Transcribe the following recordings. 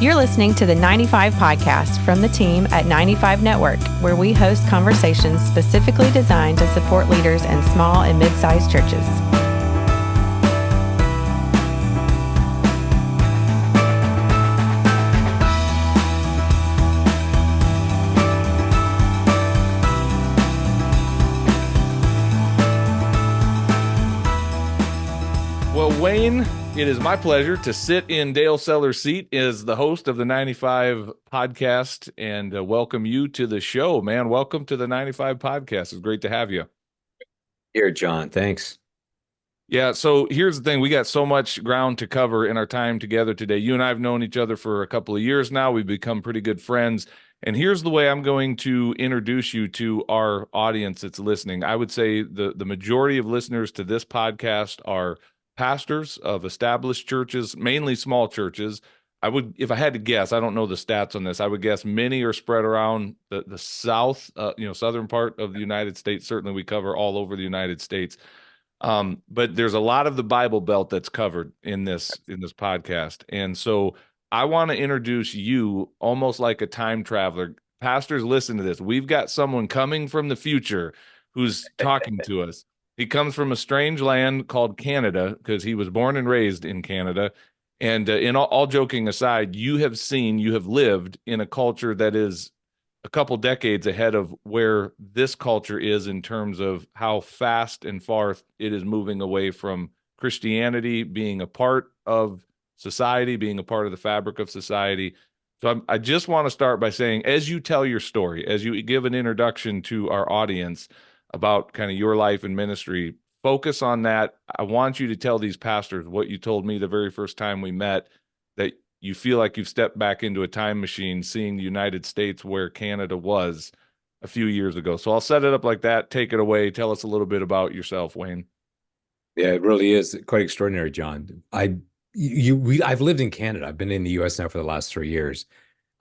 You're listening to the 95 Podcast from the team at 95 Network, where we host conversations specifically designed to support leaders in small and mid-sized churches. Well, Wayne, it is my pleasure to sit in Dale Seller's seat as the host of the 95 Podcast and welcome you to the show, man. Welcome to the 95 Podcast. It's great to have you. Here, John. Thanks. Yeah, so here's the thing. We got so much ground to cover in our time together today. You and I have known each other for a couple of years now. We've become pretty good friends. And here's the way I'm going to introduce you to our audience that's listening. I would say the majority of listeners to this podcast are pastors of established churches, mainly small churches. I would, if I had to guess, I don't know the stats on this, I would guess many are spread around the south, southern part of the United States. Certainly we cover all over the United States. But there's a lot of the Bible Belt that's covered in this podcast. And so I want to introduce you almost like a time traveler. Pastors, listen to this. We've got someone coming from the future who's talking to us. He comes from a strange land called Canada because he was born and raised in Canada. And in all joking aside, you have lived in a culture that is a couple decades ahead of where this culture is in terms of how fast and far it is moving away from Christianity being a part of society, being a part of the fabric of society. So I just want to start by saying, as you tell your story, as you give an introduction to our audience about kind of your life and ministry, focus on that. I want you to tell these pastors what you told me the very first time we met, that you feel like you've stepped back into a time machine, seeing the United States where Canada was a few years ago. So I'll set it up like that. Take it away. Tell us a little bit about yourself, Wayne. Yeah, it really is quite extraordinary, John. I've lived in Canada. I've been in the U.S. now for the last 3 years.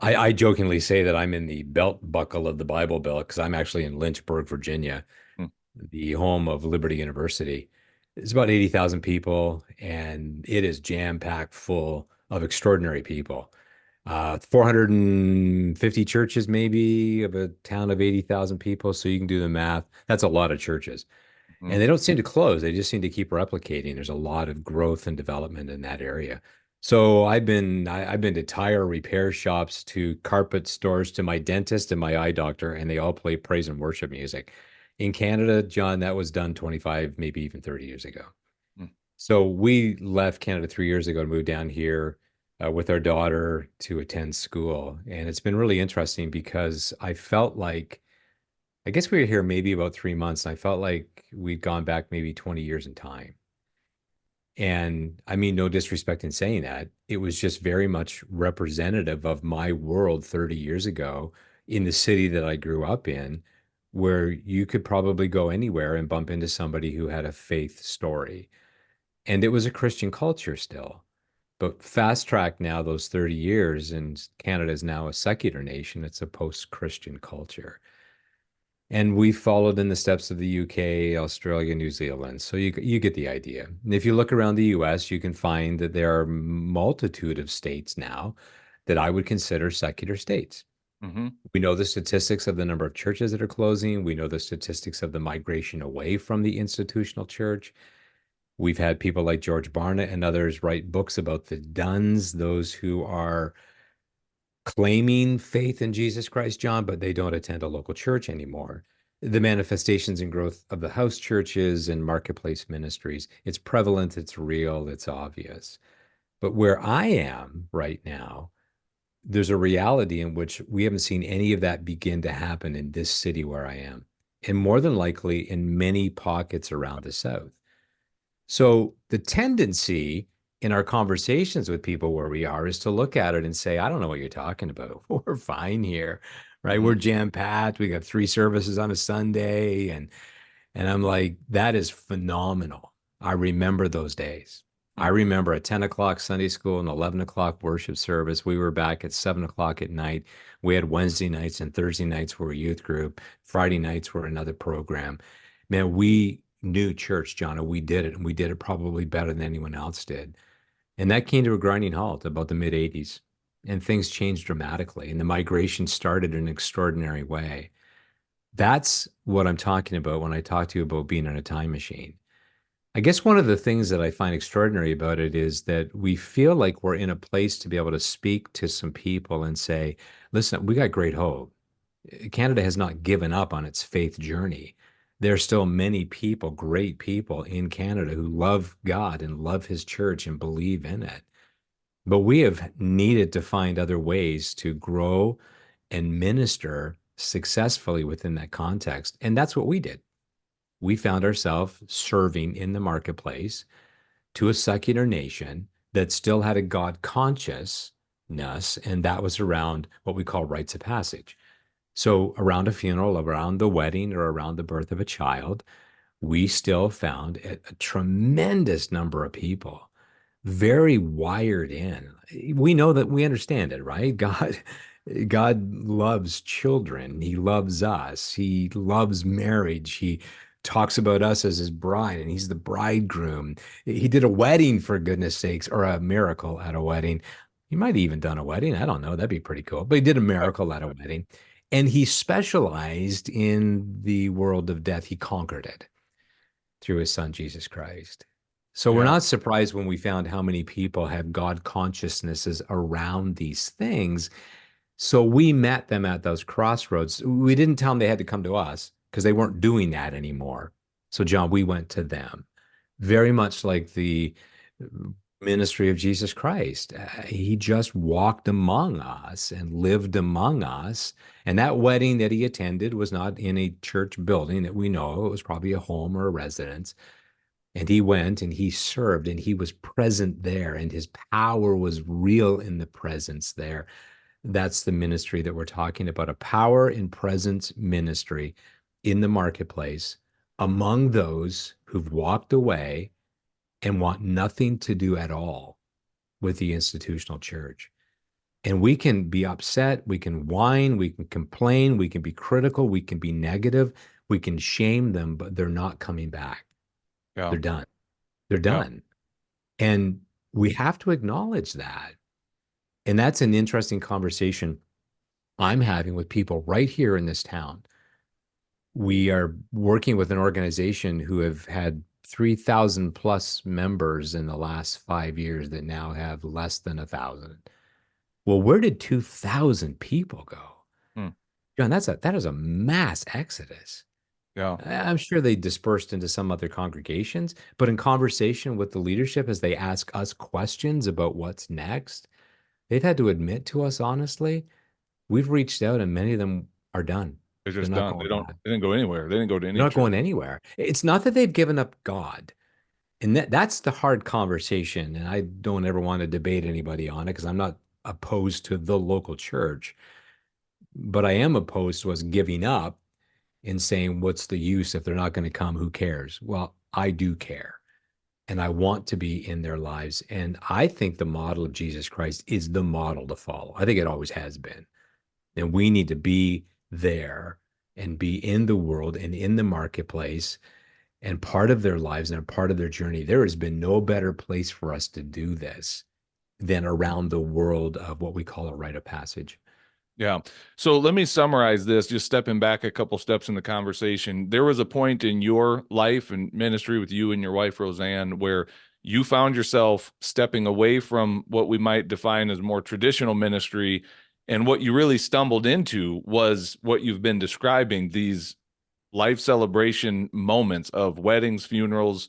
I jokingly say that I'm in the belt buckle of the Bible Belt because I'm actually in Lynchburg, Virginia, the home of Liberty University. It's about 80,000 people, and it is jam-packed full of extraordinary people. 450 churches, maybe, of a town of 80,000 people. So you can do the math. That's a lot of churches. And they don't seem to close. They just seem to keep replicating. There's a lot of growth and development in that area. So I've been to tire repair shops, to carpet stores, to my dentist and my eye doctor, and they all play praise and worship music. In Canada, John, that was done 25, maybe even 30 years ago. So we left Canada 3 years ago to move down here with our daughter to attend school. And it's been really interesting because I felt like, I guess we were here maybe about 3 months, and I felt like we'd gone back maybe 20 years in time. And I mean, no disrespect in saying that. It was just very much representative of my world 30 years ago in the city that I grew up in, where you could probably go anywhere and bump into somebody who had a faith story. And it was a Christian culture still. But fast track now those 30 years, and Canada is now a secular nation. It's a post-Christian culture. And we followed in the steps of the UK, Australia, New Zealand. So you get the idea. And if you look around the US, you can find that there are a multitude of states now that I would consider secular states. We know the statistics of the number of churches that are closing. We know the statistics of the migration away from the institutional church. We've had people like George Barna and others write books about the Duns, those who are claiming faith in Jesus Christ, John, but they don't attend a local church anymore. The manifestations and growth of the house churches and marketplace ministries, it's prevalent, it's real, it's obvious. But where I am right now, there's a reality in which we haven't seen any of that begin to happen in this city where I am, and more than likely in many pockets around the South. So the tendency in our conversations with people where we are is to look at it and say, I don't know what you're talking about. We're fine here, right? We're jam-packed. We got 3 services on a Sunday. And I'm like, that is phenomenal. I remember those days. I remember a 10 o'clock Sunday school and 11 o'clock worship service. We were back at 7 o'clock at night. We had Wednesday nights and Thursday nights were a youth group. Friday nights were another program. Man, we knew church, John, and we did it. And we did it probably better than anyone else did. And that came to a grinding halt about the mid-'80s. and things changed dramatically, and the migration started in an extraordinary way. That's what I'm talking about when I talk to you about being in a time machine. I guess one of the things that I find extraordinary about it is that we feel like we're in a place to be able to speak to some people and say, listen, we got great hope. Canada has not given up on its faith journey. There are still many people, great people in Canada who love God and love his church and believe in it. But we have needed to find other ways to grow and minister successfully within that context. And that's what we did. We found ourselves serving in the marketplace to a secular nation that still had a God consciousness, and that was around what we call rites of passage. So around a funeral, around the wedding, or around the birth of a child, we still found a tremendous number of people very wired in. We know that we understand it, right? God loves children. He loves us. He loves marriage. He talks about us as his bride, and he's the bridegroom. He did a wedding, for goodness sakes, or a miracle at a wedding. He might have even done a wedding. I don't know. That'd be pretty cool. But he did a miracle at a wedding. And he specialized in the world of death. He conquered it through his son, Jesus Christ. So we're Yeah. not surprised when we found how many people have God consciousnesses around these things. So we met them at those crossroads. We didn't tell them they had to come to us because they weren't doing that anymore. So, John, we went to them, very much like the ministry of Jesus Christ. He just walked among us and lived among us. And that wedding that he attended was not in a church building that we know. It was probably a home or a residence. And he went and he served and he was present there, and his power was real in the presence there. That's the ministry that we're talking about, a power and presence ministry in the marketplace among those who've walked away and want nothing to do at all with the institutional church. And we can be upset, we can whine, we can complain, we can be critical, we can be negative, we can shame them, but they're not coming back. Yeah. They're done. They're done. Yeah. And we have to acknowledge that. And that's an interesting conversation I'm having with people right here in this town. We are working with an organization who have had 3,000 plus members in the last 5 years that now have less than 1,000. Well, where did 2,000 people go? John, that is a mass exodus. Yeah. I'm sure they dispersed into some other congregations, but in conversation with the leadership, as they ask us questions about what's next, they've had to admit to us honestly, we've reached out and many of them are done. They're just done. They didn't go anywhere. They didn't go to any They're not church. going anywhere. It's not that they've given up God. And that's the hard conversation. And I don't ever want to debate anybody on it because I'm not opposed to the local church. But I am opposed to us giving up and saying, what's the use if they're not going to come? Who cares? Well, I do care. And I want to be in their lives. And I think the model of Jesus Christ is the model to follow. I think it always has been. And we need to be there and be in the world and in the marketplace and part of their lives and part of their journey. There has been no better place for us to do this than around the world of what we call a rite of passage. Yeah. So let me summarize this, just stepping back a couple steps in the conversation. There was a point in your life and ministry with you and your wife, Roseanne, where you found yourself stepping away from what we might define as more traditional ministry. And what you really stumbled into was what you've been describing, these life celebration moments of weddings, funerals,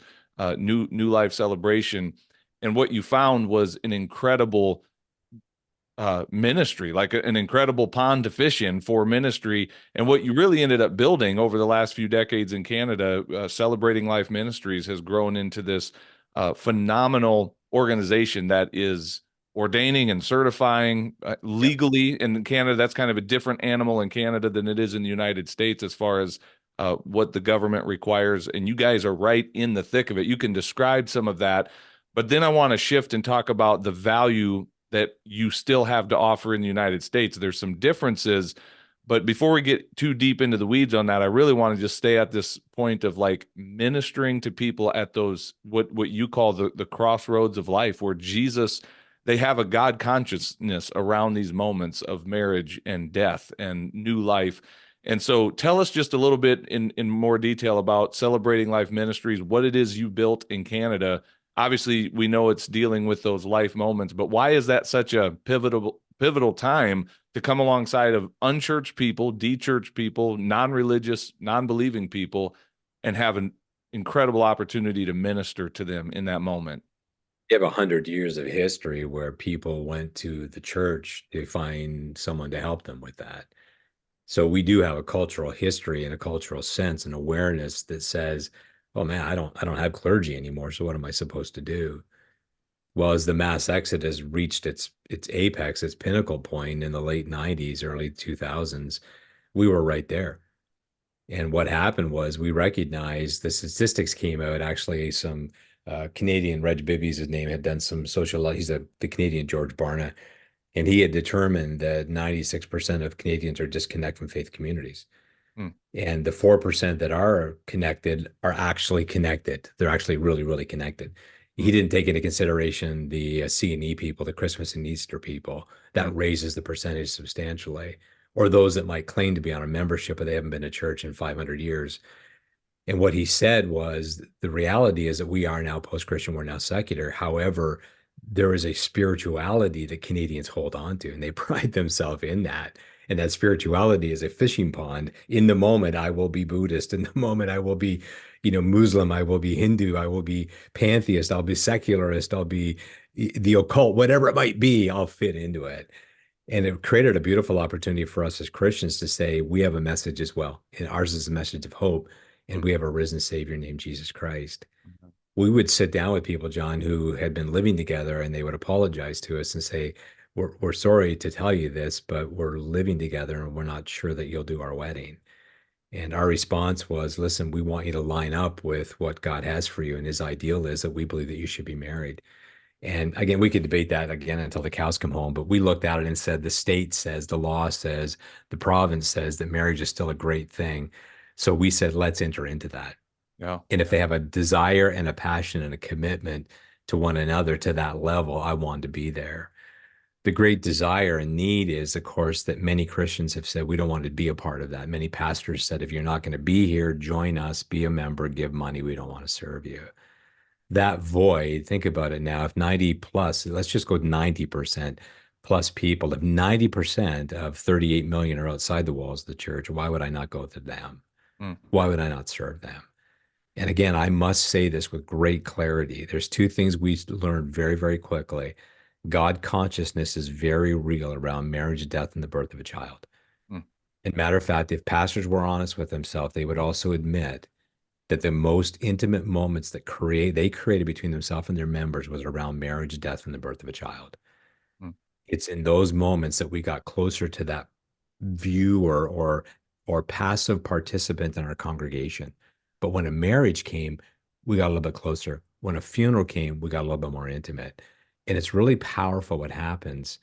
new life celebration. And what you found was an incredible ministry, like an incredible pond to fish in for ministry. And what you really ended up building over the last few decades in Canada, Celebrating Life Ministries, has grown into this phenomenal organization that is ordaining and certifying legally in Canada. That's kind of a different animal in Canada than it is in the United States as far as what the government requires. And you guys are right in the thick of it. You can describe some of that, but then I want to shift and talk about the value that you still have to offer in the United States. There's some differences, but before we get too deep into the weeds on that, I really want to just stay at this point of like ministering to people at those, what you call the crossroads of life, where Jesus they have a God consciousness around these moments of marriage and death and new life. And so tell us just a little bit in more detail about Celebrating Life Ministries, what it is you built in Canada. Obviously, we know it's dealing with those life moments, but why is that such a pivotal time to come alongside of unchurched people, de-churched people, non-religious, non-believing people, and have an incredible opportunity to minister to them in that moment? You have 100 years of history where people went to the church to find someone to help them with that. So we do have a cultural history and a cultural sense and awareness that says, oh man, I don't have clergy anymore. So what am I supposed to do? Well, as the mass exodus reached its apex, its pinnacle point in the late 90s, early 2000s, we were right there. And what happened was we recognized the statistics came out. Actually, some Canadian, Reg Bibby's his name, had done some social, he's the Canadian George Barna, and he had determined that 96% of Canadians are disconnected from faith communities. And the 4% that are connected are actually connected. They're actually really, really connected. He didn't take into consideration the C&E people, the Christmas and Easter people. That raises the percentage substantially. Or those that might claim to be on a membership, but they haven't been to church in 500 years. And what he said was the reality is that we are now post-Christian, we're now secular. However, there is a spirituality that Canadians hold on to, and they pride themselves in that. And that spirituality is a fishing pond. In the moment, I will be Buddhist. In the moment, I will be, Muslim. I will be Hindu. I will be pantheist. I'll be secularist. I'll be the occult, whatever it might be, I'll fit into it. And it created a beautiful opportunity for us as Christians to say, we have a message as well. And ours is a message of hope. And we have a risen Savior named Jesus Christ. We would sit down with people, John, who had been living together, and they would apologize to us and say, we're sorry to tell you this, but we're living together and we're not sure that you'll do our wedding. And our response was, listen, we want you to line up with what God has for you. And his ideal is that we believe that you should be married. And again, we could debate that again until the cows come home, but we looked at it and said, the state says, the law says, the province says that marriage is still a great thing. So we said, let's enter into that. Yeah. And if they have a desire and a passion and a commitment to one another to that level, I want to be there. The great desire and need is, of course, that many Christians have said, we don't want to be a part of that. Many pastors said, if you're not going to be here, join us, be a member, give money. We don't want to serve you. That void, think about it now, if 90 plus, let's just go 90% plus people, if 90% of 38 million are outside the walls of the church, why would I not go to them? Why would I not serve them? And again, I must say this with great clarity. There's two things we learned very, very quickly. God consciousness is very real around marriage, death, and the birth of a child. And matter of fact, if pastors were honest with themselves, they would also admit that the most intimate moments that they created between themselves and their members was around marriage, death, and the birth of a child. It's in those moments that we got closer to that viewer or passive participant in our congregation. But when a marriage came, we got a little bit closer. When a funeral came, we got a little bit more intimate. And it's really powerful what happens.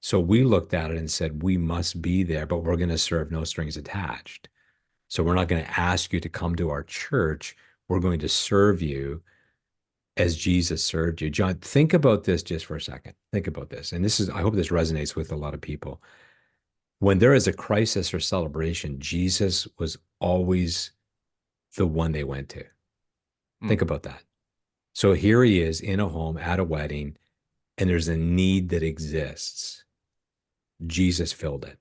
So we looked at it and said, we must be there, but we're going to serve no strings attached. So we're not going to ask you to come to our church. We're going to serve you as Jesus served you. John, think about this just for a second. Think about this. And I hope this resonates with a lot of people. When there is a crisis or celebration, Jesus was always the one they went to. Think about that. So here he is in a home at a wedding, and there's a need that exists. Jesus filled it.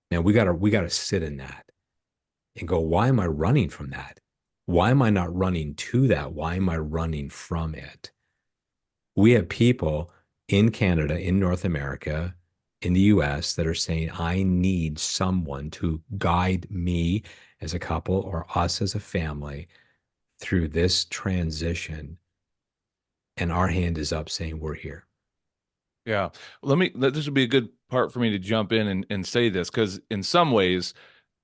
Now we gotta sit in that and go, why am I running from that? Why am I not running to that? Why am I running from it? We have people in Canada, in North America, in the US that are saying, I need someone to guide me as a couple or us as a family through this transition. And our hand is up saying, we're here. Yeah. This would be a good part for me to jump in and say this, because in some ways,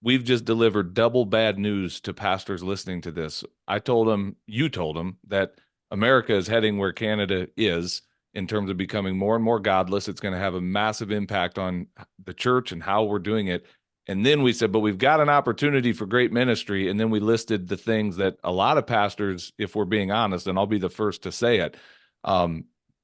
we've just delivered double bad news to pastors listening to this. You told them that America is heading where Canada is in terms of becoming more and more godless. It's going to have a massive impact on the church and how we're doing it. And then we said, but we've got an opportunity for great ministry. And then we listed the things that a lot of pastors, if we're being honest, and I'll be the first to say it,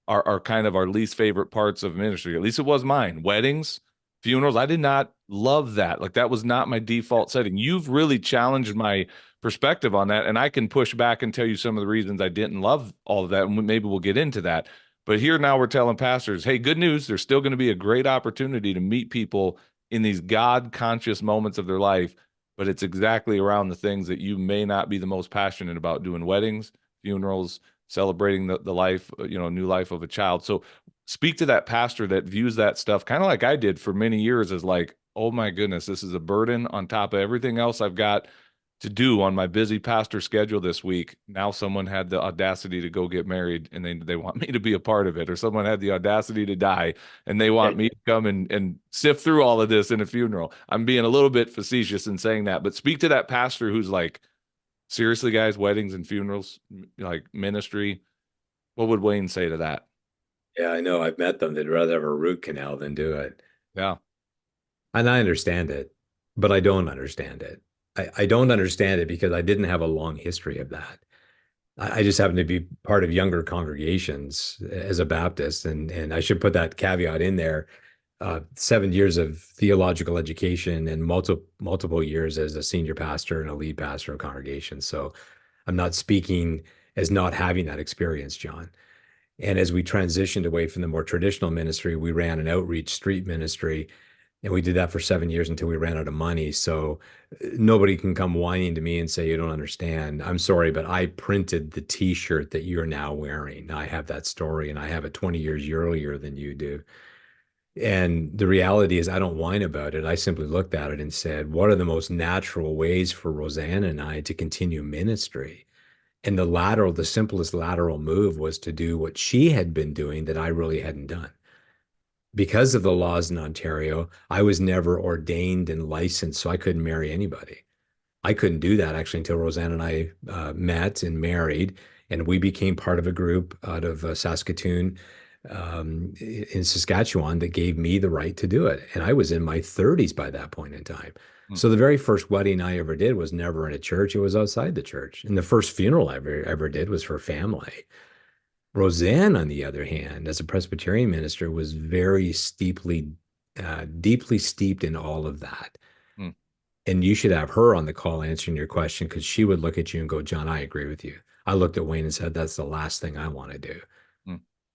are kind of our least favorite parts of ministry. At least it was mine. Weddings, funerals. I did not love that. Like that was not my default setting. You've really challenged my perspective on that. And I can push back and tell you some of the reasons I didn't love all of that. And maybe we'll get into that. But here now we're telling pastors, hey, good news. There's still going to be a great opportunity to meet people in these God conscious moments of their life. But it's exactly around the things that you may not be the most passionate about, doing weddings, funerals, celebrating the life, new life of a child. So speak to that pastor that views that stuff kind of like I did for many years as like, oh my goodness, this is a burden on top of everything else I've got to do on my busy pastor schedule this week. Now someone had the audacity to go get married and they want me to be a part of it, or someone had the audacity to die and they want me to come and sift through all of this in a funeral. I'm being a little bit facetious in saying that, but speak to that pastor who's like, seriously, guys, weddings and funerals, like ministry. What would Wayne say to that? Yeah, I know. I've met them. They'd rather have a root canal than do it. Yeah. And I understand it, but I don't understand it. I don't understand it because I didn't have a long history of that. I just happen to be part of younger congregations as a Baptist. And I should put that caveat in there. 7 years of theological education and multiple years as a senior pastor and a lead pastor of congregation. So I'm not speaking as not having that experience, John. And as we transitioned away from the more traditional ministry, we ran an outreach street ministry, and we did that for 7 years until we ran out of money. So nobody can come whining to me and say, you don't understand. I'm sorry, but I printed the T-shirt that you're now wearing. I have that story, and I have it 20 years earlier than you do. And the reality is, I don't whine about it. I simply looked at it and said, what are the most natural ways for Roseanne and I to continue ministry? And the simplest lateral move was to do what she had been doing that I really hadn't done. Because of the laws in Ontario, I was never ordained and licensed, so I couldn't marry anybody. I couldn't do that actually until Roseanne and I met and married, and we became part of a group out of Saskatoon, in Saskatchewan, that gave me the right to do it. And I was in my 30s by that point in time. So the very first wedding I ever did was never in a church. It was outside the church. And the first funeral I ever did was for family. Roseanne, on the other hand, as a Presbyterian minister, was very deeply steeped in all of that. And you should have her on the call answering your question, because she would look at you and go, John, I agree with you. I looked at Wayne and said, that's the last thing I want to do.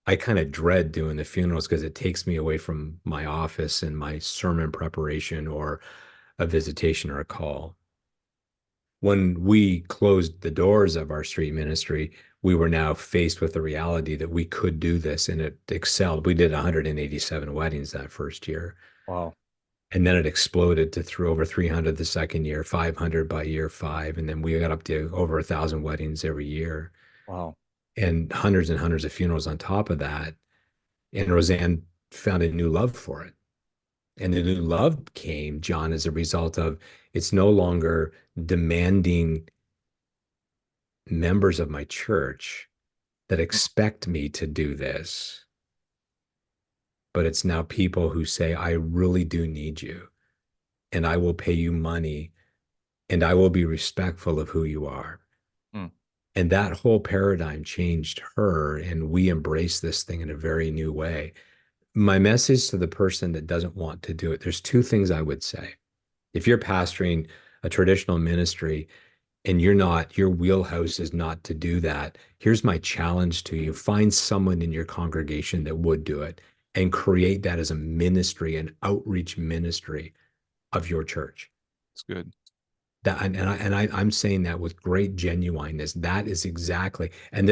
I kind of dread doing the funerals because it takes me away from my office and my sermon preparation or a visitation or a call. When we closed the doors of our street ministry, we were now faced with the reality that we could do this, and it excelled. We did 187 weddings that first year. Wow. And then it exploded to through over 300 the second year, 500 by year 5. And then we got up to over 1,000 weddings every year. Wow. And hundreds of funerals on top of that. And Roseanne found a new love for it. And the new love came, John, as a result of it's no longer demanding members of my church that expect me to do this, but it's now people who say, I really do need you, and I will pay you money, and I will be respectful of who you are. And that whole paradigm changed her, and we embraced this thing in a very new way. My message to the person that doesn't want to do it, there's two things I would say. If you're pastoring a traditional ministry and your wheelhouse is not to do that, here's my challenge to you. Find someone in your congregation that would do it and create that as a ministry, an outreach ministry of your church. It's good. That, I'm saying that with great genuineness. That is exactly, and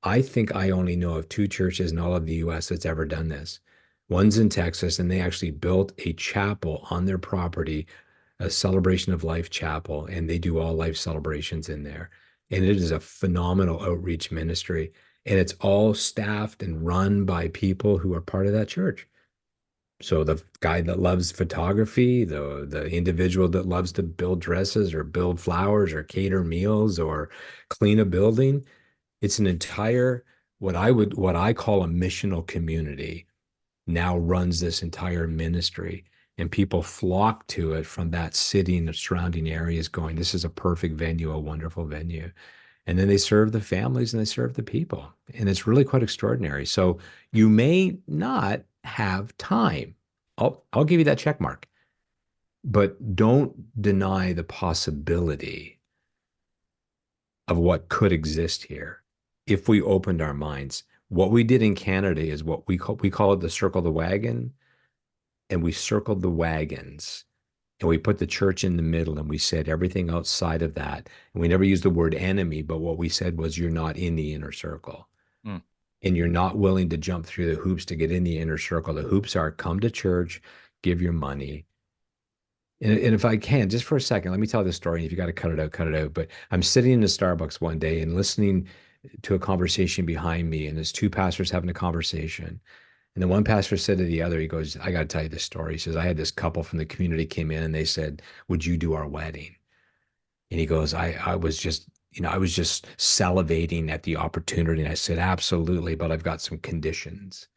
I think I only know of 2 churches in all of the US that's ever done this. One's in Texas, and they actually built a chapel on their property, a Celebration of Life chapel, and they do all life celebrations in there. And it is a phenomenal outreach ministry. And it's all staffed and run by people who are part of that church. So the guy that loves photography, the individual that loves to build dresses or build flowers or cater meals or clean a building, it's an entire, what I call a missional community now runs this entire ministry, and people flock to it from that city and the surrounding areas going, this is a perfect venue, a wonderful venue. And then they serve the families and they serve the people. And it's really quite extraordinary. So you may not have time. I'll give you that check mark. But don't deny the possibility of what could exist here if we opened our minds. What we did in Canada is what we call it the circle the wagon, and we circled the wagons and we put the church in the middle and we said everything outside of that. And we never used the word enemy, but what we said was you're not in the inner circle. Mm. And you're not willing to jump through the hoops to get in the inner circle. The hoops are come to church, give your money. And if I can, just for a second, let me tell this story. If you got to cut it out, cut it out. But I'm sitting in a Starbucks one day and listening to a conversation behind me, and there's two pastors having a conversation. And the one pastor said to the other, he goes, I got to tell you this story. He says, I had this couple from the community came in and they said, would you do our wedding? And he goes, I was just, I was just salivating at the opportunity. And I said, absolutely, but I've got some conditions.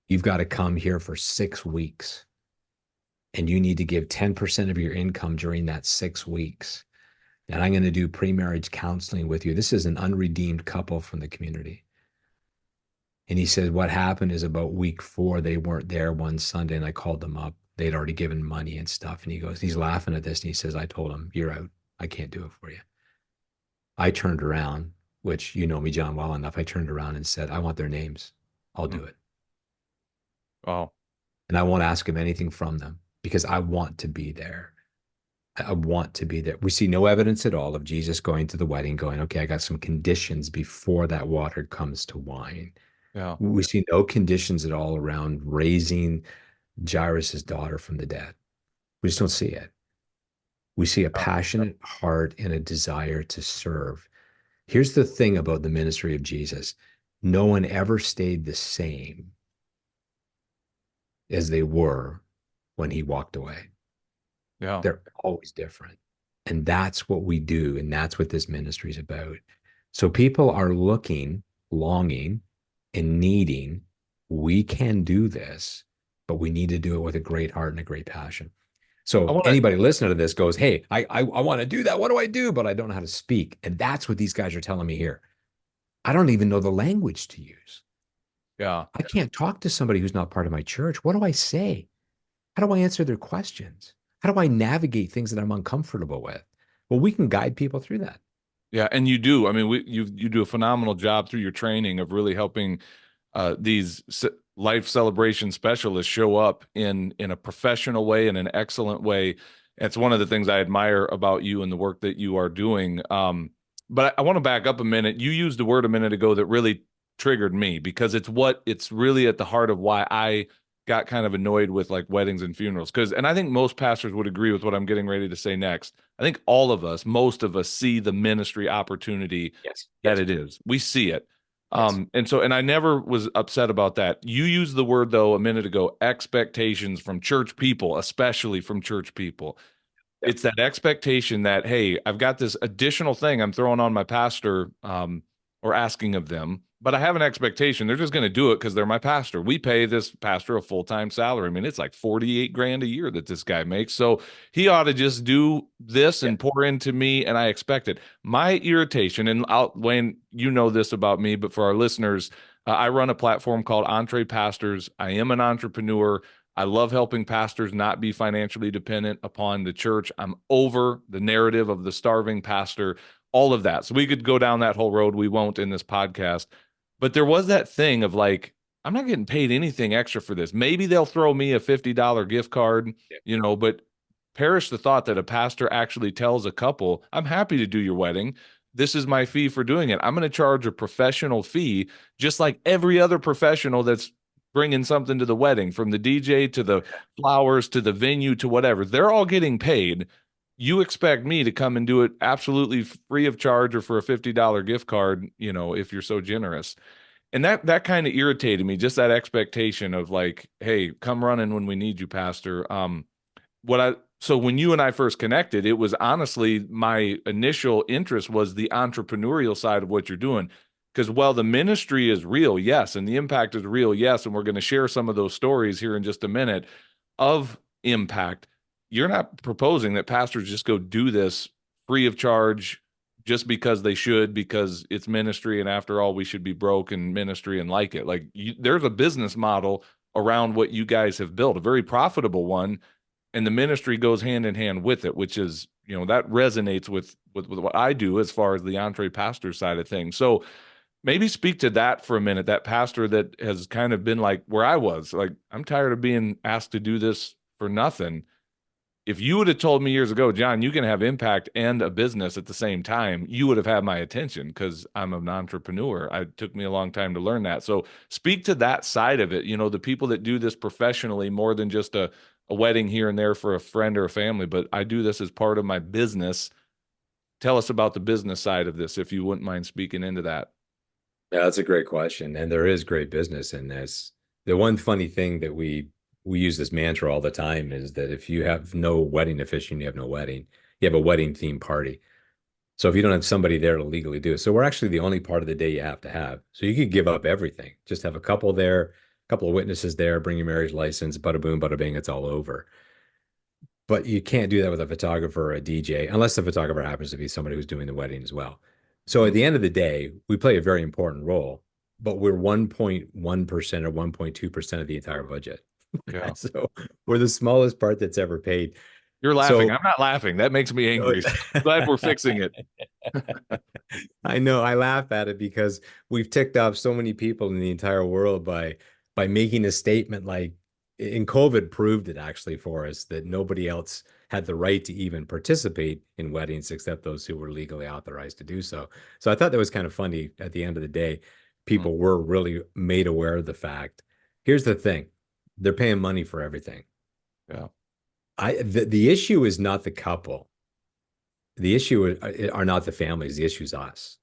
You've got to come here for 6 weeks. And you need to give 10% of your income during that 6 weeks. And I'm going to do pre-marriage counseling with you. This is an unredeemed couple from the community. And he said, what happened is about week 4, they weren't there one Sunday, and I called them up. They'd already given money and stuff. And he goes, he's laughing at this. And he says, I told him, you're out. I can't do it for you. I turned around, which you know me, John, well enough. I turned around and said, I want their names. I'll do it. Wow. And I won't ask him anything from them because I want to be there. I want to be there. We see no evidence at all of Jesus going to the wedding, going, okay, I got some conditions before that water comes to wine. Yeah. We see no conditions at all around raising Jairus' daughter from the dead. We just don't see it. We see a passionate heart and a desire to serve. Here's the thing about the ministry of Jesus. No one ever stayed the same as they were when he walked away. Yeah. They're always different. And that's what we do. And that's what this ministry is about. So people are looking, longing, and needing. We can do this, but we need to do it with a great heart and a great passion. So anybody listening to this goes, hey, I want to do that. What do I do? But I don't know how to speak. And that's what these guys are telling me here. I don't even know the language to use. Yeah. I can't talk to somebody who's not part of my church. What do I say? How do I answer their questions? How do I navigate things that I'm uncomfortable with? Well, we can guide people through that. Yeah, and you do. I mean, you do a phenomenal job through your training of really helping these life celebration specialists show up in a professional way, in an excellent way. It's one of the things I admire about you and the work that you are doing. But I want to back up a minute. You used a word a minute ago that really triggered me because it's really at the heart of why I got kind of annoyed with like weddings and funerals. And I think most pastors would agree with what I'm getting ready to say next. I think most of us see the ministry opportunity that it is. We see it. Yes. And I never was upset about that. You used the word though a minute ago, expectations from church people, especially from church people. Yep. It's that expectation that, hey, I've got this additional thing I'm throwing on my pastor or asking of them. But I have an expectation they're just going to do it because they're my pastor. We pay this pastor a full-time salary. I mean, it's like $48,000 a year that this guy makes. So he ought to just do this and pour into me, and I expect it. My irritation, and Wayne, you know this about me, but for our listeners, I run a platform called Entre Pastors. I am an entrepreneur. I love helping pastors not be financially dependent upon the church. I'm over the narrative of the starving pastor, all of that. So we could go down that whole road. We won't in this podcast. But there was that thing of like, I'm not getting paid anything extra for this. Maybe they'll throw me a $50 gift card, but perish the thought that a pastor actually tells a couple, I'm happy to do your wedding. This is my fee for doing it. I'm going to charge a professional fee, just like every other professional that's bringing something to the wedding, from the DJ to the flowers to the venue to whatever. They're all getting paid. You expect me to come and do it absolutely free of charge or for a $50 gift card, if you're so generous. And that kind of irritated me, just that expectation of like, hey, come running when we need you, pastor. So when you and I first connected, it was honestly my initial interest was the entrepreneurial side of what you're doing. Because while the ministry is real, yes, and the impact is real, yes, and we're going to share some of those stories here in just a minute of impact, you're not proposing that pastors just go do this free of charge just because they should, because it's ministry, and after all, we should be broke in ministry and like it. Like there's a business model around what you guys have built, a very profitable one, and the ministry goes hand in hand with it, which is, that resonates with what I do as far as the entree pastor side of things. So maybe speak to that for a minute, that pastor that has kind of been like where I was, like, I'm tired of being asked to do this for nothing. If you would have told me years ago, Jon, you can have impact and a business at the same time, you would have had my attention, because I'm an entrepreneur. It took me a long time to learn that. So speak to that side of it. The people that do this professionally, more than just a wedding here and there for a friend or a family, but I do this as part of my business. Tell us about the business side of this, if you wouldn't mind speaking into that. Yeah, that's a great question. And there is great business in this. The one funny thing that we use this mantra all the time is that if you have no wedding officiant, you have no wedding. You have a wedding themed party. So if you don't have somebody there to legally do it, so we're actually the only part of the day you have to have. So you could give up everything. Just have a couple there, a couple of witnesses there, bring your marriage license, bada boom, bada bing, it's all over. But you can't do that with a photographer or a DJ, unless the photographer happens to be somebody who's doing the wedding as well. So at the end of the day, we play a very important role, but we're 1.1% or 1.2% of the entire budget. Yeah. So we're the smallest part that's ever paid. You're laughing. I'm not laughing. That makes me angry. I'm glad we're fixing it. I know. I laugh at it because we've ticked off so many people in the entire world by making a statement like, and COVID proved it actually for us, that nobody else had the right to even participate in weddings except those who were legally authorized to do so. So I thought that was kind of funny. At the end of the day, people were really made aware of the fact. Here's the thing. They're paying money for everything. Yeah. The issue is not the couple. The issue are not the families. The issue is us.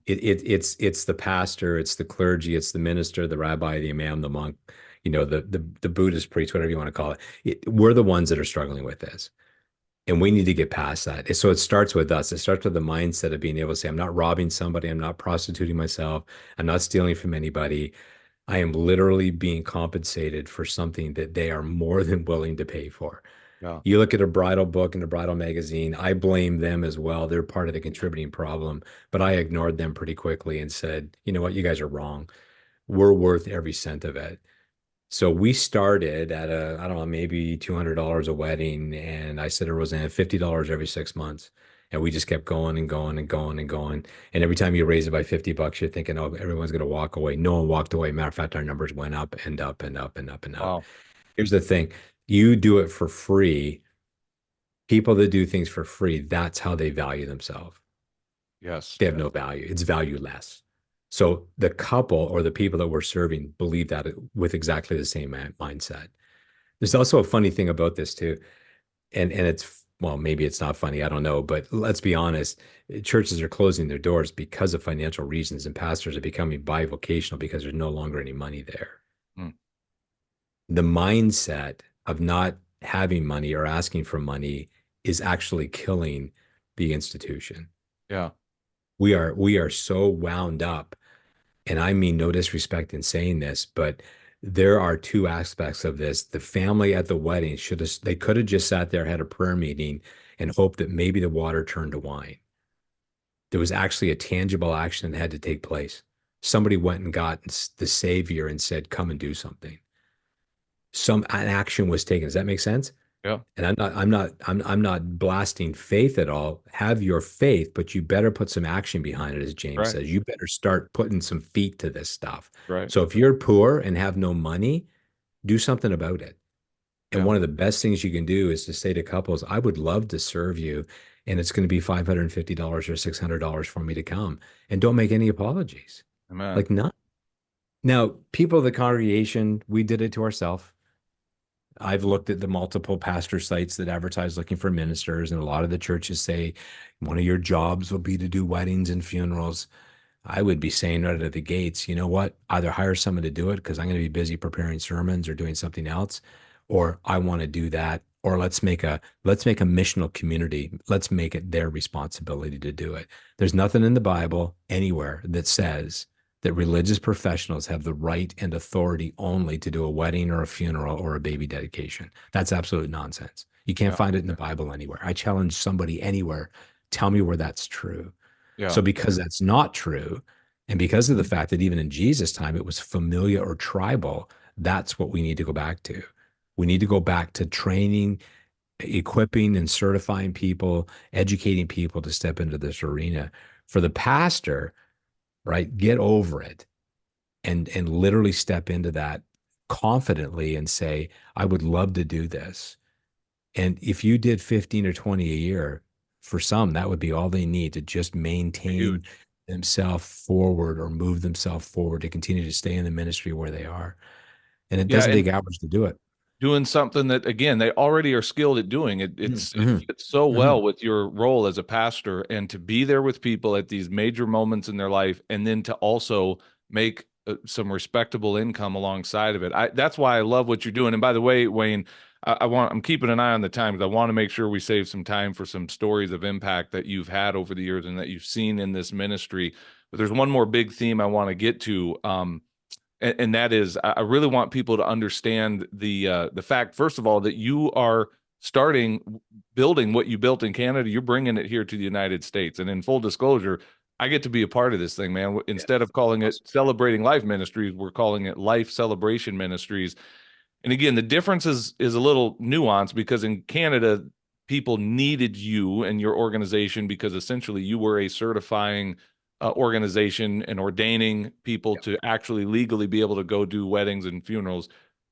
It's the pastor, it's the clergy, it's the minister, the rabbi, the imam, the monk, the Buddhist priest, whatever you want to call it. We're the ones that are struggling with this. And we need to get past that. So it starts with us. It starts with the mindset of being able to say, I'm not robbing somebody. I'm not prostituting myself. I'm not stealing from anybody. I am literally being compensated for something that they are more than willing to pay for. Yeah. You look at a bridal book and a bridal magazine, I blame them as well. They're part of the contributing problem, but I ignored them pretty quickly and said, you know what, you guys are wrong. We're worth every cent of it. So we started at I don't know, maybe $200 a wedding. And I said to Roseanne, $50 every 6 months. And we just kept going and going and going and going. And every time you raise it by $50, you're thinking, oh, everyone's going to walk away. No one walked away. Matter of fact, our numbers went up and up and up and up and up. Wow. Here's the thing. You do it for free. People that do things for free, that's how they value themselves. Yes. They have no value. It's valueless. So the couple or the people that we're serving believe that with exactly the same mindset. There's also a funny thing about this too. And it's, well, maybe it's not funny. I don't know. But let's be honest. Churches are closing their doors because of financial reasons, and pastors are becoming bivocational because there's no longer any money there. The mindset of not having money or asking for money is actually killing the institution. Yeah. We are so wound up, and I mean no disrespect in saying this, but there are two aspects of this. The family at the wedding they could have just sat there, had a prayer meeting, and hoped that maybe the water turned to wine. There was actually a tangible action that had to take place. Somebody went and got the Savior and said, come and do something. An action was taken. Does that make sense? Yeah. And I'm not blasting faith at all. Have your faith, but you better put some action behind it, as James says. You better start putting some feet to this stuff. Right. So if you're poor and have no money, do something about it. And one of the best things you can do is to say to couples, I would love to serve you, and it's going to be $550 or $600 for me to come. And don't make any apologies. Amen. Like none. Now, people of the congregation, we did it to ourselves. I've looked at the multiple pastor sites that advertise looking for ministers, and a lot of the churches say one of your jobs will be to do weddings and funerals. I would be saying right out of the gates, you know what? Either hire someone to do it because I'm going to be busy preparing sermons or doing something else, or I want to do that, or let's make a missional community. Let's make it their responsibility to do it. There's nothing in the Bible anywhere that says that religious professionals have the right and authority only to do a wedding or a funeral or a baby dedication. That's absolute nonsense. You can't find it in the Bible anywhere. I challenge somebody anywhere Tell me where that's true. Yeah. So because that's not true, and because of the fact that even in Jesus' time it was familiar or tribal, that's what we need to go back to. We need to go back to training, equipping and certifying people, educating people to step into this arena. For the pastor, right, get over it and literally step into that confidently and say, I would love to do this. And if you did 15 or 20 a year, for some, that would be all they need to just maintain Huge. themselves forward or move themselves forward to continue to stay in the ministry where they are. And it Yeah. doesn't And take hours to do it. doing something that, again, they already are skilled at doing it. It Mm-hmm. fits so Mm-hmm. well with your role as a pastor, and to be there with people at these major moments in their life, and then to also make some respectable income alongside of it. That's why I love what you're doing. And by the way, Wayne, I'm keeping an eye on the time because I want to make sure we save some time for some stories of impact that you've had over the years and that you've seen in this ministry. But there's one more big theme I want to get to. And that is, I really want people to understand the fact, first of all, that you are building what you built in Canada. You're bringing it here to the United States. And in full disclosure, I get to be a part of this thing, man. Instead of calling it Celebrating Life Ministries, we're calling it Life Celebration Ministries. And again, the difference is a little nuanced because in Canada, people needed you and your organization because essentially you were a certifying organization and ordaining people to actually legally be able to go do weddings and funerals.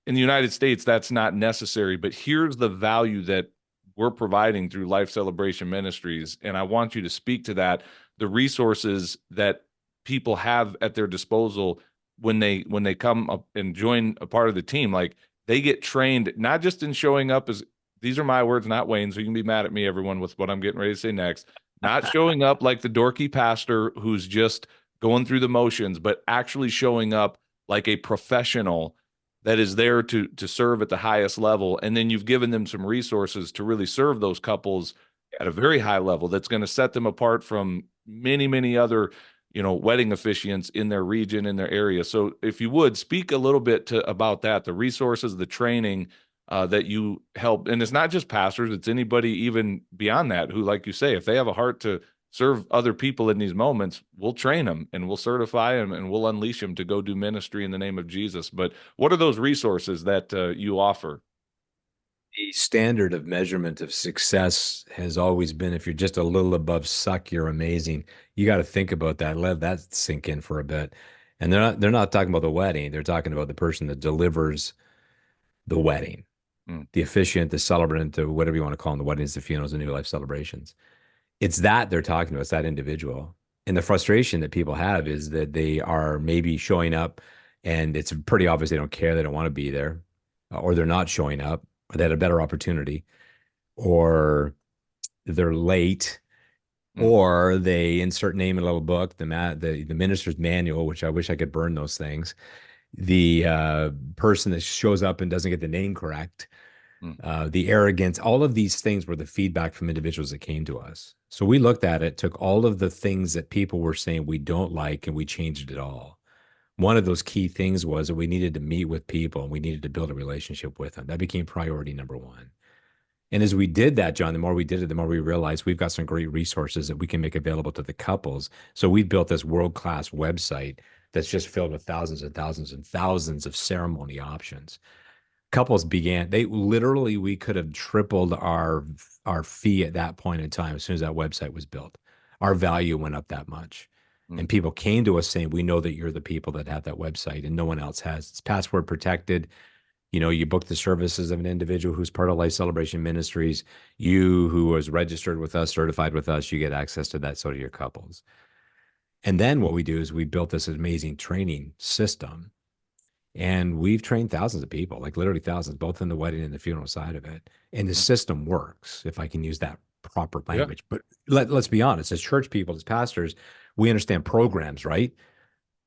In the United States, that's not necessary. But here's the value that we're providing through Life Celebration Ministries. And I want you to speak to that, the resources that people have at their disposal when they come up and join a part of the team. Like, they get trained not just in showing up as, these are my words, not Wayne, so you can be mad at me, everyone, with what I'm getting ready to say next. Not showing up like the dorky pastor who's just going through the motions, but actually showing up like a professional that is there to serve at the highest level. And then you've given them some resources to really serve those couples at a very high level that's going to set them apart from many, many other, wedding officiants in their region, in their area. So if you would speak a little bit about that, the resources, the training that you help. And it's not just pastors, it's anybody even beyond that who, like you say, if they have a heart to serve other people in these moments, we'll train them and we'll certify them and we'll unleash them to go do ministry in the name of Jesus. But what are those resources that you offer? The standard of measurement of success has always been, if you're just a little above suck, you're amazing. You got to think about that. Let that sink in for a bit. And they're not talking about the wedding. They're talking about the person that delivers the wedding, the officiant, the celebrant, the whatever you want to call them, the weddings, the funerals, the new life celebrations. It's that they're talking about. It's that individual. And the frustration that people have is that they are maybe showing up and it's pretty obvious they don't care. They don't want to be there, or they're not showing up, or they had a better opportunity, or they're late, or they insert name in a little book, the minister's manual, which I wish I could burn those things. The person that shows up and doesn't get the name correct, the arrogance, all of these things were the feedback from individuals that came to us. So we looked at it, took all of the things that people were saying we don't like, and we changed it all. One of those key things was that we needed to meet with people and we needed to build a relationship with them. That became priority number one. And as we did that, John, the more we did it, the more we realized we've got some great resources that we can make available to the couples. So we built this world-class website that's just filled with thousands and thousands and thousands of ceremony options. Couples we could have tripled our fee at that point in time as soon as that website was built. Our value went up that much. And people came to us saying, we know that you're the people that have that website and no one else has. It's password protected. You book the services of an individual who's part of Life Celebration Ministries. You who was registered with us, certified with us, you get access to that, so do your couples. And then what we do is we built this amazing training system. And we've trained thousands of people, like literally thousands, both in the wedding and the funeral side of it. And the system works, if I can use that proper language. Yeah. But let's be honest, as church people, as pastors, we understand programs, right?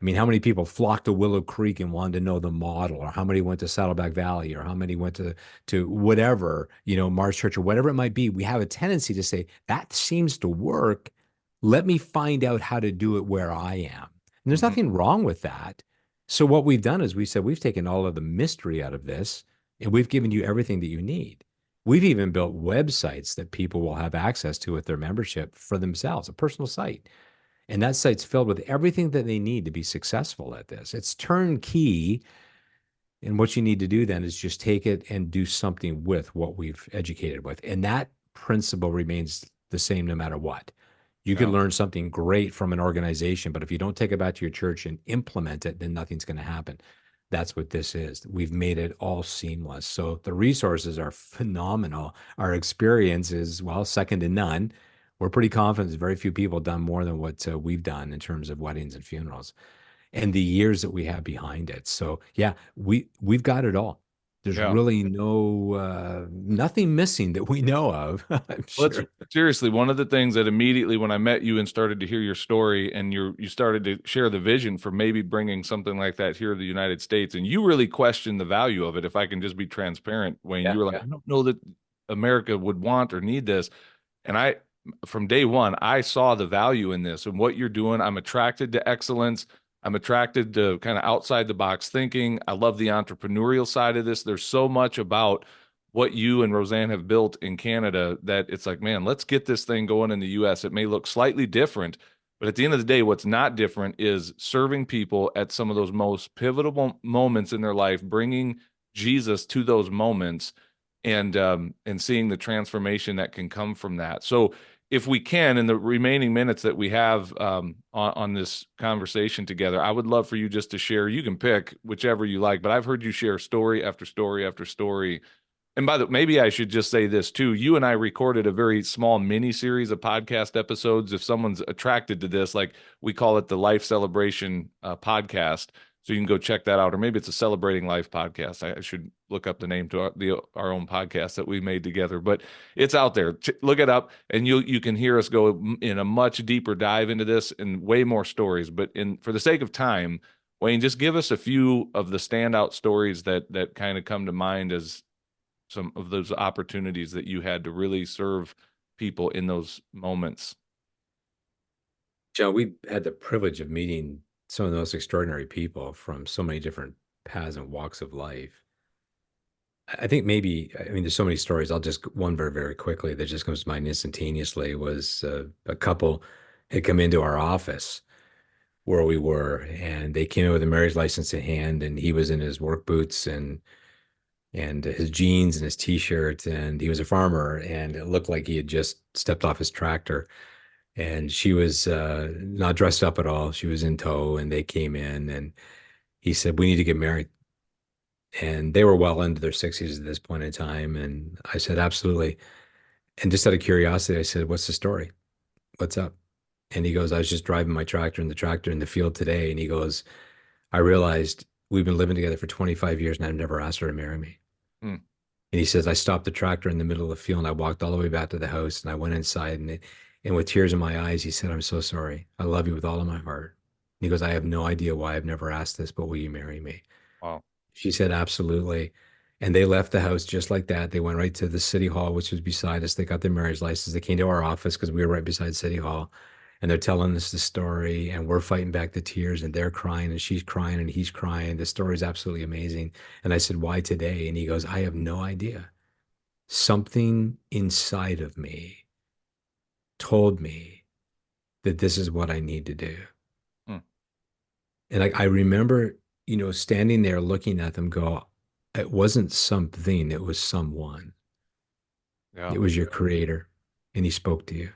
I mean, how many people flocked to Willow Creek and wanted to know the model, or how many went to Saddleback Valley, or how many went to whatever, Mars Church, or whatever it might be. We have a tendency to say, that seems to work. Let me find out how to do it where I am. And there's nothing wrong with that. So what we've done is we said, we've taken all of the mystery out of this and we've given you everything that you need. We've even built websites that people will have access to with their membership for themselves, a personal site. And that site's filled with everything that they need to be successful at this. It's turnkey. And what you need to do then is just take it and do something with what we've educated with. And that principle remains the same no matter what. You could Yeah. learn something great from an organization, but if you don't take it back to your church and implement it, then nothing's going to happen. That's what this is. We've made it all seamless. So the resources are phenomenal. Our experience is, well, second to none. We're pretty confident there's very few people done more than what we've done in terms of weddings and funerals and the years that we have behind it. So yeah, we've got it all. There's Yeah. really nothing missing that we know of. I'm Well, sure. seriously, one of the things that immediately when I met you and started to hear your story and you started to share the vision for maybe bringing something like that here to the United States, and you really questioned the value of it. If I can just be transparent, Wayne, Yeah, you were like, yeah. I don't know that America would want or need this. And from day one, I saw the value in this and what you're doing. I'm attracted to excellence. I'm attracted to kind of outside the box thinking. I love the entrepreneurial side of this. There's so much about what you and Roseanne have built in Canada that it's like, man, let's get this thing going in the US. It may look slightly different, but at the end of the day, what's not different is serving people at some of those most pivotal moments in their life, bringing Jesus to those moments and seeing the transformation that can come from that. So if we can, in the remaining minutes that we have on this conversation together, I would love for you just to share. You can pick whichever you like, but I've heard you share story after story after story. And by the way, maybe I should just say this too. You and I recorded a very small mini series of podcast episodes. If someone's attracted to this, like we call it the Life Celebration Podcast. So you can go check that out, or maybe it's a Celebrating Life podcast. I should look up the name to our own podcast that we made together, but it's out there. Look it up, and you can hear us go in a much deeper dive into this and way more stories. But for the sake of time, Wayne, just give us a few of the standout stories that kind of come to mind as some of those opportunities that you had to really serve people in those moments. Joe, we had the privilege of meeting some of the most extraordinary people from so many different paths and walks of life. I think maybe, I mean, there's so many stories. I'll just one very, very quickly that just comes to mind instantaneously was a couple had come into our office where we were, and they came in with a marriage license in hand, and he was in his work boots and his jeans and his t-shirt, and he was a farmer, and it looked like he had just stepped off his tractor. And she was not dressed up at all. She was in tow, and they came in, and he said, "We need to get married." And they were well into their 60s at this point in time. And I said, "Absolutely." And just out of curiosity, I said, "What's the story? What's up?" And he goes, "I was just driving my tractor in the field today." And he goes, "I realized we've been living together for 25 years and I've never asked her to marry me." Hmm. And he says, "I stopped the tractor in the middle of the field and I walked all the way back to the house and I went inside and with tears in my eyes, he said, 'I'm so sorry. I love you with all of my heart.' And he goes, 'I have no idea why I've never asked this, but will you marry me?'" Wow. She said, "Absolutely." And they left the house just like that. They went right to the city hall, which was beside us. They got their marriage license. They came to our office because we were right beside City Hall. And they're telling us the story, and we're fighting back the tears, and they're crying, and she's crying, and he's crying. The story is absolutely amazing. And I said, "Why today?" And he goes, "I have no idea. Something inside of me told me that this is what I need to do." Hmm. And I remember, standing there looking at them go, it wasn't something, it was someone. Yeah. It was your creator, and he spoke to you.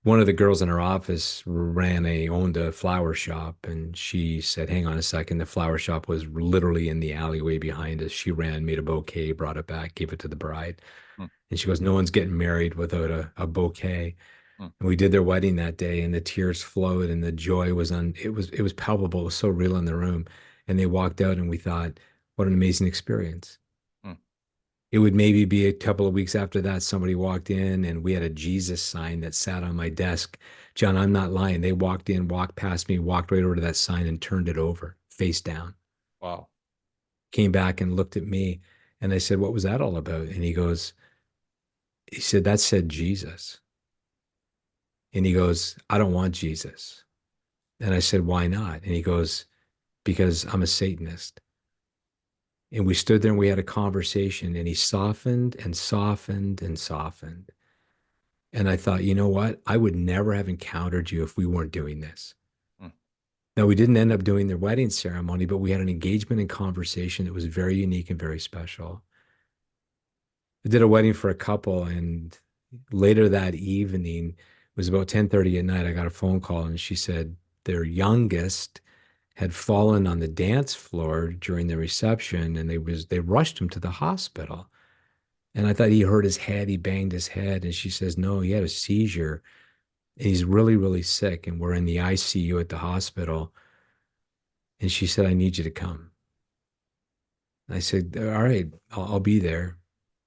One of the girls in our office owned a flower shop, and she said, "Hang on a second." The flower shop was literally in the alleyway behind us. She ran, made a bouquet, brought it back, gave it to the bride. Hmm. And she goes, "No one's getting married without a bouquet." Hmm. And we did their wedding that day, and the tears flowed, and the joy was it was palpable. It was so real in the room. And they walked out, and we thought, what an amazing experience. Hmm. It would maybe be a couple of weeks after that, somebody walked in and we had a Jesus sign that sat on my desk. John, I'm not lying. They walked in, walked past me, walked right over to that sign and turned it over, face down. Wow. Came back and looked at me. And I said, "What was that all about?" And he said, "That said Jesus." And he goes, "I don't want Jesus." And I said, "Why not?" And he goes, "Because I'm a Satanist." And we stood there and we had a conversation, and he softened and softened and softened. And I thought, you know what? I would never have encountered you if we weren't doing this. Mm. Now, we didn't end up doing their wedding ceremony, but we had an engagement and conversation that was very unique and very special. I did a wedding for a couple, and later that evening, it was about 10:30 at night, I got a phone call, and she said their youngest had fallen on the dance floor during the reception, and they rushed him to the hospital. And I thought he hurt his head, he banged his head, and she says, no, he had a seizure, and he's really, really sick, and we're in the ICU at the hospital. And she said, I need you to come. And I said, all right, I'll be there.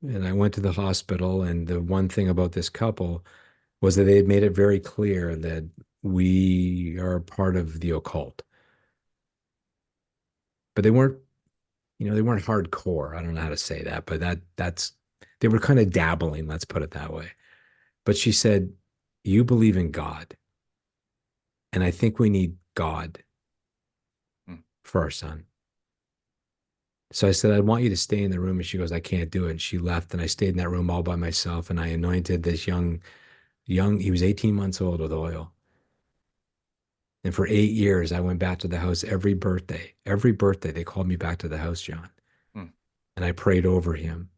And I went to the hospital, and the one thing about this couple was that they had made it very clear that we are part of the occult. But they weren't, they weren't hardcore. I don't know how to say that, but that's they were kind of dabbling, let's put it that way. But she said, you believe in God, and I think we need God for our son. So I said, I want you to stay in the room. And she goes, I can't do it. And she left, and I stayed in that room all by myself, and I anointed this young, he was 18 months old, with oil. And for 8 years, I went back to the house every birthday. Every birthday, they called me back to the house, John. And I prayed over him.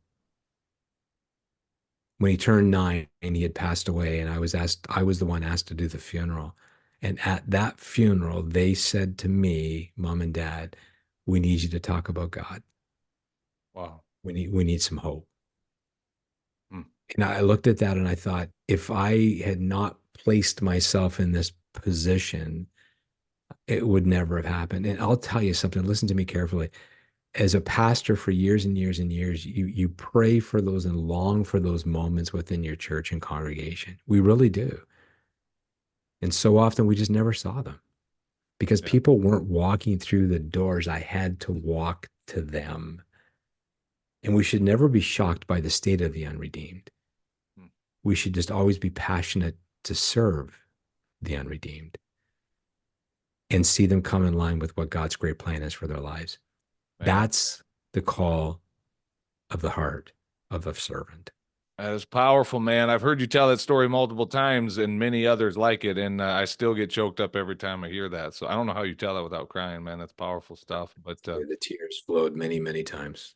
When he turned 9, and he had passed away, and I was the one asked to do the funeral. And at that funeral, they said to me, Mom and Dad, we need you to talk about God. Wow. We need some hope. And I looked at that and I thought, if I had not placed myself in this position, it would never have happened. And I'll tell you something, listen to me carefully. As a pastor for years and years and years, you pray for those and long for those moments within your church and congregation. We really do. And so often we just never saw them because people weren't walking through the doors. I had to walk to them. And we should never be shocked by the state of the unredeemed. We should just always be passionate to serve the unredeemed and see them come in line with what God's great plan is for their lives. Man. That's the call of the heart of a servant. That is powerful, man. I've heard you tell that story multiple times and many others like it, and I still get choked up every time I hear that. So I don't know how you tell that without crying, man. That's powerful stuff. But the tears flowed many, many times.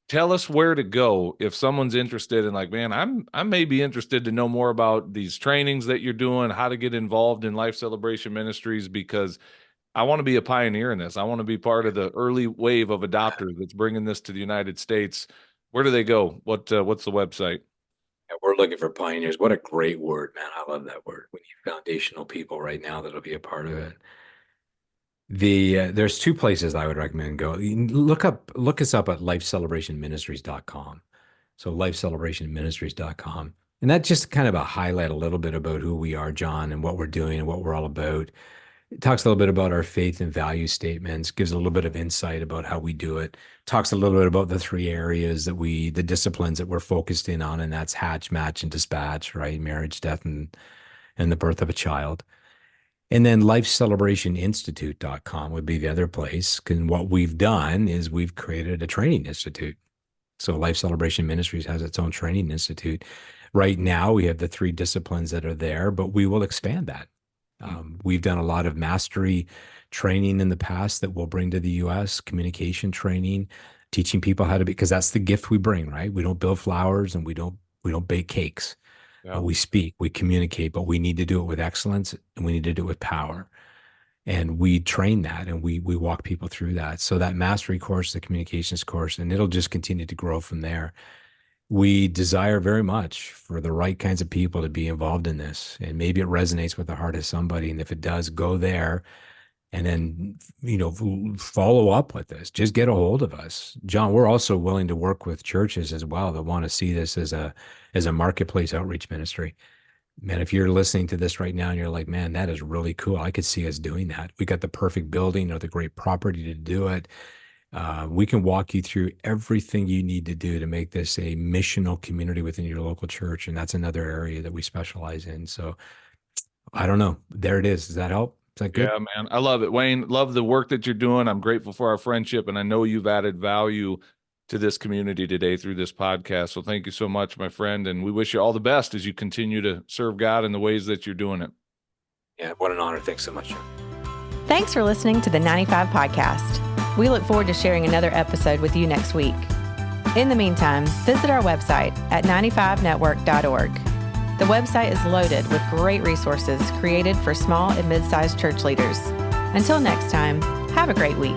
Tell us where to go if someone's interested in, like, man, I may be interested to know more about these trainings that you're doing, how to get involved in Life Celebration Ministries, because I want to be a pioneer in this. I want to be part of the early wave of adopters that's bringing this to the United States. Where do they go? What's the website? Yeah, we're looking for pioneers. What a great word, man. I love that word. We need foundational people right now that'll be a part of it. There's 2 places I would recommend go. Look us up at lifecelebrationministries.com. So lifecelebrationministries.com. And that's just kind of a highlight a little bit about who we are, John, and what we're doing and what we're all about. It talks a little bit about our faith and value statements, gives a little bit of insight about how we do it, talks a little bit about the 3 areas the disciplines that we're focused in on, and that's hatch, match, and dispatch, right? Marriage, death, and the birth of a child. And then lifecelebrationinstitute.com would be the other place. And what we've done is we've created a training institute. So Life Celebration Ministries has its own training institute. Right now, we have the 3 disciplines that are there, but we will expand that. We've done a lot of mastery training in the past that we'll bring to the U.S., communication training, teaching people how to be, because that's the gift we bring, right? We don't build flowers and we don't bake cakes. We speak, we communicate, but we need to do it with excellence and we need to do it with power. And we train that and we walk people through that. So that mastery course, the communications course, and it'll just continue to grow from there. We desire very much for the right kinds of people to be involved in this. And maybe it resonates with the heart of somebody. And if it does, go there and then, follow up with this. Just get a hold of us. John, we're also willing to work with churches as well that want to see this as a marketplace outreach ministry. Man, if you're listening to this right now and you're like, man, that is really cool. I could see us doing that. We got the perfect building or the great property to do it. We can walk you through everything you need to do to make this a missional community within your local church. And that's another area that we specialize in. So I don't know. There it is. Does that help? Is that good? Yeah, man. I love it. Wayne, love the work that you're doing. I'm grateful for our friendship, and I know you've added value to this community today through this podcast. So thank you so much, my friend, and we wish you all the best as you continue to serve God in the ways that you're doing it. Yeah, what an honor. Thanks so much, Jon. Thanks for listening to the 95 Podcast. We look forward to sharing another episode with you next week. In the meantime, visit our website at 95network.org. The website is loaded with great resources created for small and mid-sized church leaders. Until next time, have a great week.